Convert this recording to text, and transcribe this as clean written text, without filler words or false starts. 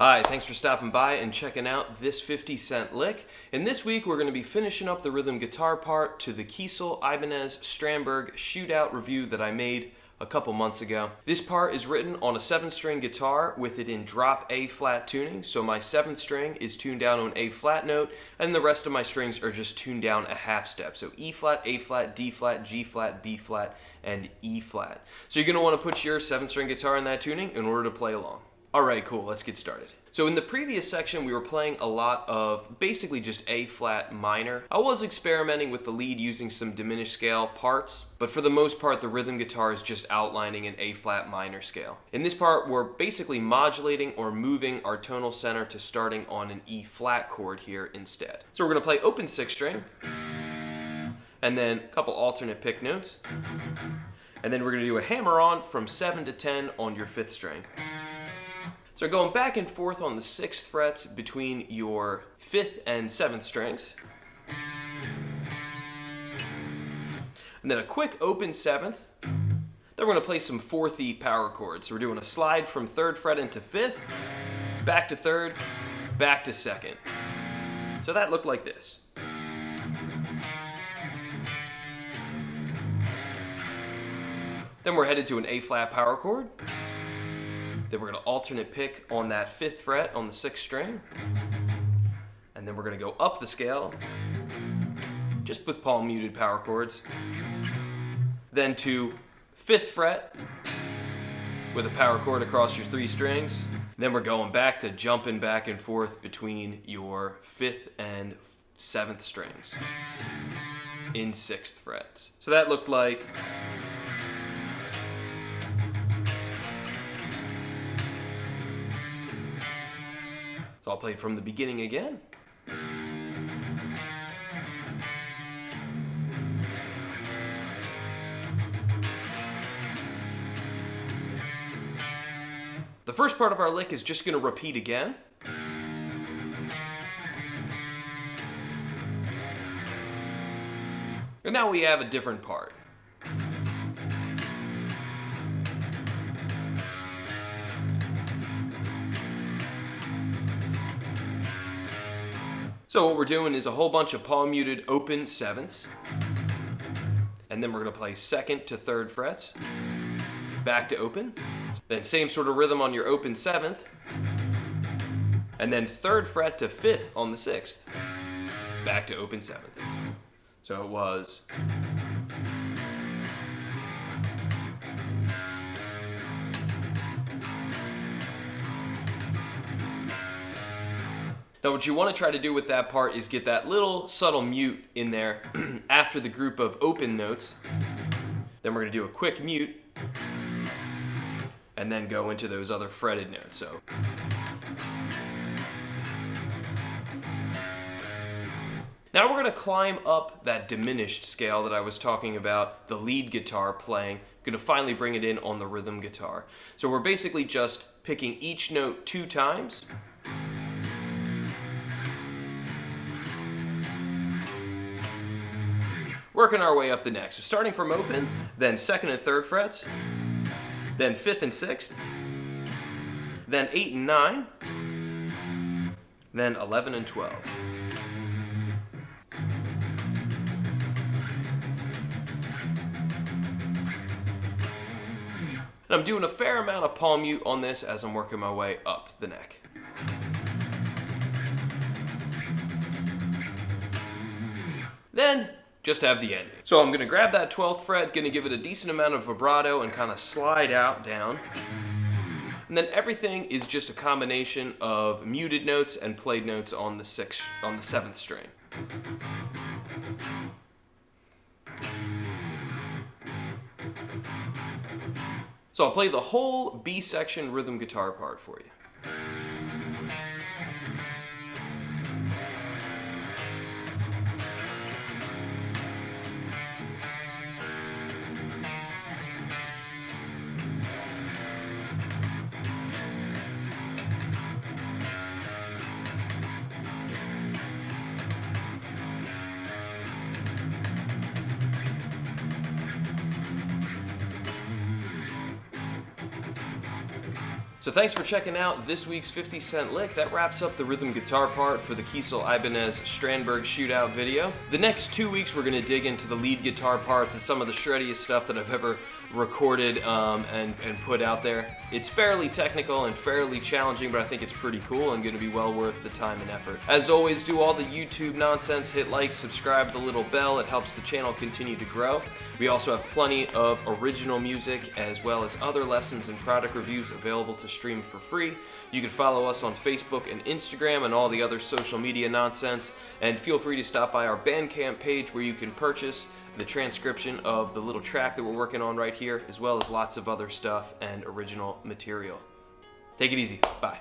Hi, thanks for stopping by and checking out this 50-cent lick. And this week we're going to be finishing up the rhythm guitar part to the Kiesel, Ibanez, Strandberg shootout review that I made a couple months ago. This part is written on a 7-string guitar with it in drop A flat tuning, so my 7th string is tuned down on A flat note, and the rest of my strings are just tuned down a half step. So E flat, A flat, D flat, G flat, B flat, and E flat. So you're going to want to put your 7-string guitar in that tuning in order to play along. Alright, cool, let's get started. So in the previous section we were playing a lot of basically just A flat minor. I was experimenting with the lead using some diminished scale parts, but for the most part the rhythm guitar is just outlining an A flat minor scale. In this part we're basically modulating or moving our tonal center to starting on an E flat chord here instead. So we're going to play open 6th string, and then a couple alternate pick notes, and then we're going to do a hammer on from 7 to 10 on your 5th string. So going back and forth on the 6th frets between your 5th and 7th strings. And then a quick open 7th. Then we're going to play some 4th E power chords. So we're doing a slide from 3rd fret into 5th, back to 3rd, back to 2nd. So that looked like this. Then we're headed to an A flat power chord. Then we're going to alternate pick on that 5th fret on the 6th string. And then we're going to go up the scale, just with palm muted power chords. Then to 5th fret with a power chord across your 3 strings. Then we're going back to jumping back and forth between your 5th and 7th strings in 6th frets. So that looked like... So I'll play from the beginning again. The first part of our lick is just going to repeat again. And now we have a different part. So what we're doing is a whole bunch of palm muted open 7ths, and then we're going to play 2nd to 3rd frets, back to open, then same sort of rhythm on your open 7th, and then 3rd fret to 5th on the 6th, back to open 7th. So it was... Now what you want to try to do with that part is get that little subtle mute in there after the group of open notes. Then we're going to do a quick mute and then go into those other fretted notes. So now we're going to climb up that diminished scale that I was talking about, the lead guitar playing. Going to finally bring it in on the rhythm guitar. So we're basically just picking each note 2 times. Working our way up the neck. So starting from open, then 2nd and 3rd frets, then 5th and 6th, then 8 and 9, then 11 and 12. And I'm doing a fair amount of palm mute on this as I'm working my way up the neck. Then just have the ending. So I'm going to grab that 12th fret, going to give it a decent amount of vibrato and kind of slide out, down. And then everything is just a combination of muted notes and played notes on the 7th string. So I'll play the whole B section rhythm guitar part for you. So thanks for checking out this week's 50 Cent Lick. That wraps up the rhythm guitar part for the Kiesel Ibanez Strandberg shootout video. The next 2 weeks we're going to dig into the lead guitar parts and some of the shreddiest stuff that I've ever recorded and put out there. It's fairly technical and fairly challenging, but I think it's pretty cool and going to be well worth the time and effort. As always, do all the YouTube nonsense, hit like, subscribe, the little bell. It helps the channel continue to grow. We also have plenty of original music as well as other lessons and product reviews available to stream for free. You can follow us on Facebook and Instagram and all the other social media nonsense, and feel free to stop by our Bandcamp page where you can purchase the transcription of the little track that we're working on right here, as well as lots of other stuff and original material. Take it easy. Bye.